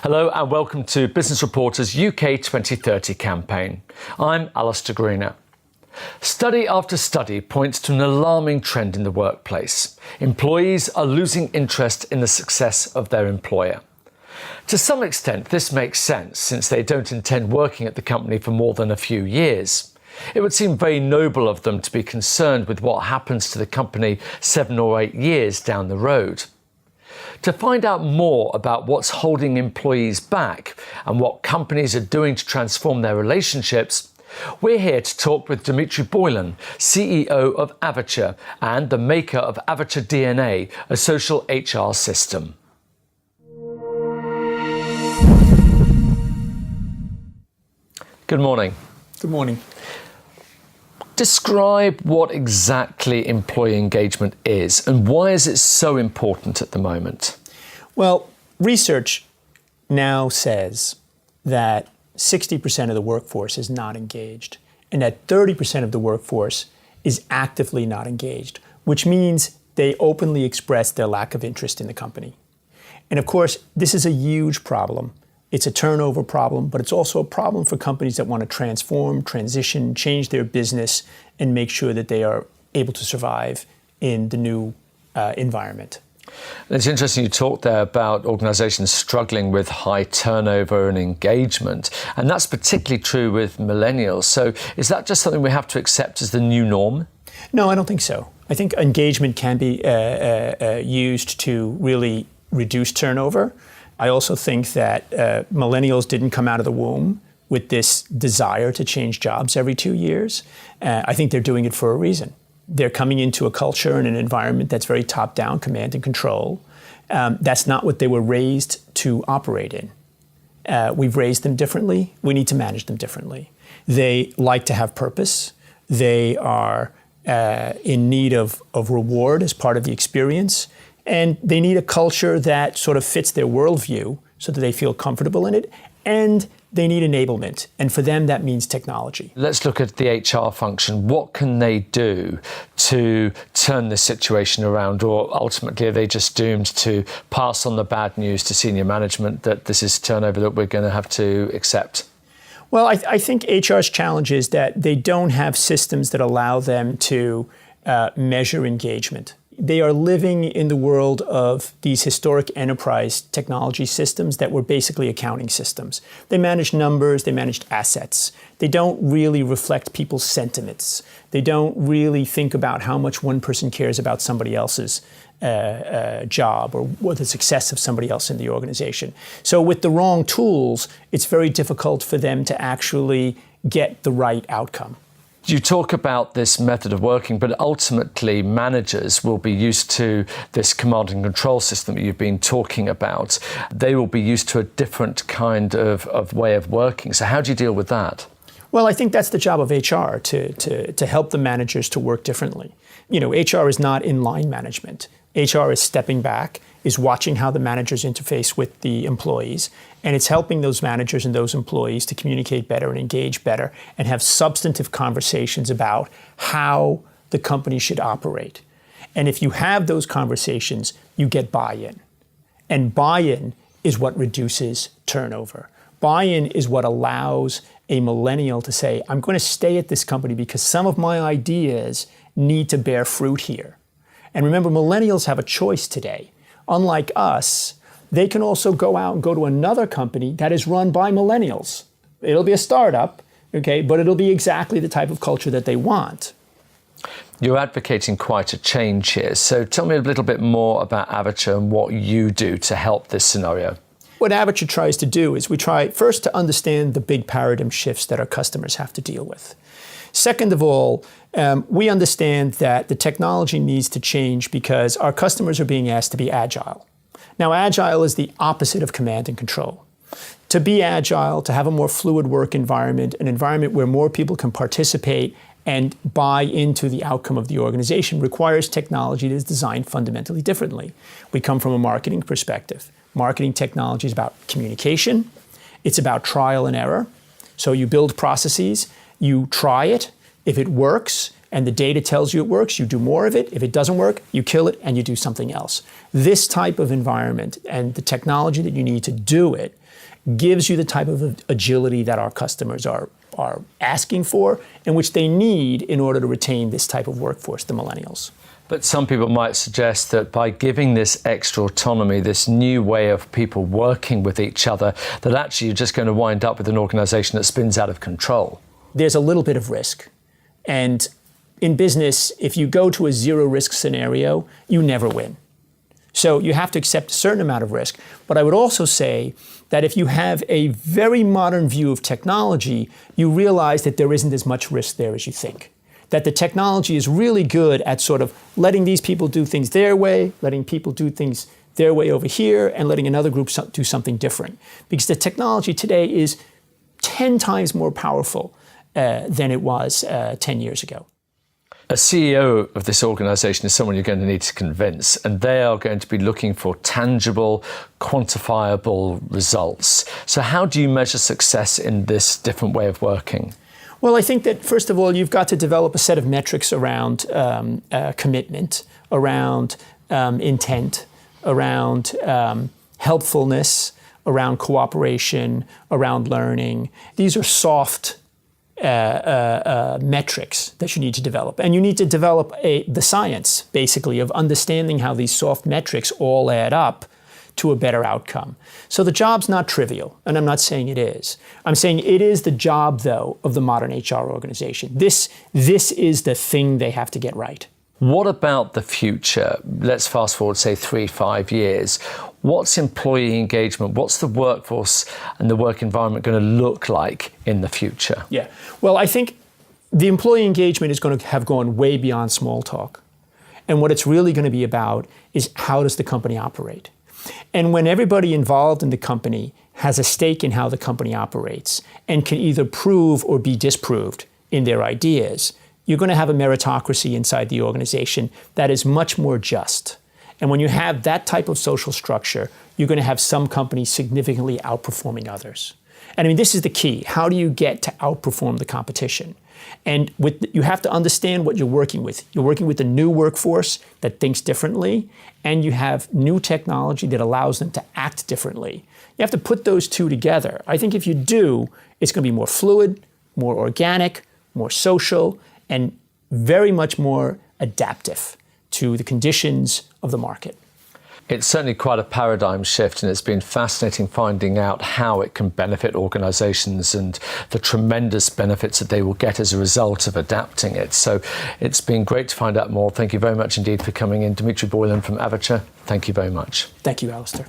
Hello and welcome to Business Reporter's UK 2030 campaign. I'm Alistair Greener. Study after study points to an alarming trend in the workplace. Employees are losing interest in the success of their employer. To some extent, this makes sense since they don't intend working at the company for more than a few years. It would seem very noble of them to be concerned with what happens to the company 7 or 8 years down the road. To find out more about what's holding employees back and what companies are doing to transform their relationships, we're here to talk with Dimitri Boylan, CEO of Avature and the maker of Avature DNA, a social HR system. Good morning. Good morning. Describe what exactly employee engagement is and why is it so important at the moment? Well, research now says that 60% of the workforce is not engaged and that 30% of the workforce is actively not engaged, which means they openly express their lack of interest in the company. And of course, this is a huge problem. It's a turnover problem, but it's also a problem for companies that want to transform, transition, change their business, and make sure that they are able to survive in the new environment. It's interesting you talked there about organisations struggling with high turnover and engagement, and that's particularly true with millennials. So is that just something we have to accept as the new norm? No, I don't think so. I think engagement can be used to really reduce turnover. I also think that millennials didn't come out of the womb with this desire to change jobs every 2 years. I think they're doing it for a reason. They're coming into a culture and an environment that's very top-down, command and control. That's not what they were raised to operate in. We've raised them differently. We need to manage them differently. They like to have purpose. They are in need of reward as part of the experience. And they need a culture that sort of fits their worldview so that they feel comfortable in it. And they need enablement. And for them, that means technology. Let's look at the HR function. What can they do to turn this situation around? Or ultimately, are they just doomed to pass on the bad news to senior management that this is turnover that we're going to have to accept? Well, I think HR's challenge is that they don't have systems that allow them to measure engagement. They are living in the world of these historic enterprise technology systems that were basically accounting systems. They manage numbers, they managed assets. They don't really reflect people's sentiments. They don't really think about how much one person cares about somebody else's job or the success of somebody else in the organization. So with the wrong tools, it's very difficult for them to actually get the right outcome. You talk about this method of working, but ultimately managers will be used to this command and control system that you've been talking about. They will be used to a different kind of way of working. So how do you deal with that? Well, I think that's the job of HR, to help the managers to work differently. You know, HR is not in line management. HR is stepping back, is watching how the managers interface with the employees, and it's helping those managers and those employees to communicate better and engage better and have substantive conversations about how the company should operate. And if you have those conversations, you get buy-in. And buy-in is what reduces turnover. Buy-in is what allows a millennial to say, I'm going to stay at this company because some of my ideas need to bear fruit here. And remember, millennials have a choice today. Unlike us, they can also go out and go to another company that is run by millennials. It'll be a startup, okay, but it'll be exactly the type of culture that they want. You're advocating quite a change here. So tell me a little bit more about Avature and what you do to help this scenario. What Avature tries to do is we try first to understand the big paradigm shifts that our customers have to deal with. Second of all, we understand that the technology needs to change because our customers are being asked to be agile. Now, agile is the opposite of command and control. To be agile, to have a more fluid work environment, an environment where more people can participate and buy into the outcome of the organization requires technology that is designed fundamentally differently. We come from a marketing perspective. Marketing technology is about communication. It's about trial and error. So you build processes, you try it. If it works, and the data tells you it works, you do more of it. If it doesn't work, you kill it and you do something else. This type of environment and the technology that you need to do it gives you the type of agility that our customers are asking for and which they need in order to retain this type of workforce, the millennials. But some people might suggest that by giving this extra autonomy, this new way of people working with each other, that actually you're just going to wind up with an organization that spins out of control. There's a little bit of risk. And in business, if you go to a zero risk scenario, you never win. So you have to accept a certain amount of risk. But I would also say that if you have a very modern view of technology, you realize that there isn't as much risk there as you think. That the technology is really good at sort of letting these people do things their way, letting people do things their way over here, and letting another group do something different. Because the technology today is 10 times more powerful than it was 10 years ago. A CEO of this organization is someone you're going to need to convince, and they are going to be looking for tangible, quantifiable results. So how do you measure success in this different way of working? Well, I think that, first of all, you've got to develop a set of metrics around commitment, around intent, around helpfulness, around cooperation, around learning. These are soft metrics that you need to develop. And you need to develop the science, basically, of understanding how these soft metrics all add up to a better outcome. So the job's not trivial, and I'm not saying it is. I'm saying it is the job, though, of the modern HR organization. This is the thing they have to get right. What about the future? Let's fast forward, say, 3-5 years. What's employee engagement? What's the workforce and the work environment going to look like in the future? Yeah, well, I think the employee engagement is going to have gone way beyond small talk. And what it's really going to be about is how does the company operate? And when everybody involved in the company has a stake in how the company operates and can either prove or be disproved in their ideas, you're going to have a meritocracy inside the organization that is much more just. And when you have that type of social structure, you're going to have some companies significantly outperforming others. And I mean, this is the key. How do you get to outperform the competition? And you have to understand what you're working with. You're working with a new workforce that thinks differently, and you have new technology that allows them to act differently. You have to put those two together. I think if you do, it's going to be more fluid, more organic, more social, and very much more adaptive to the conditions of the market. It's certainly quite a paradigm shift, and it's been fascinating finding out how it can benefit organizations and the tremendous benefits that they will get as a result of adapting it. So it's been great to find out more. Thank you very much indeed for coming in. Dimitri Boylan from Avature, thank you very much. Thank you, Alistair.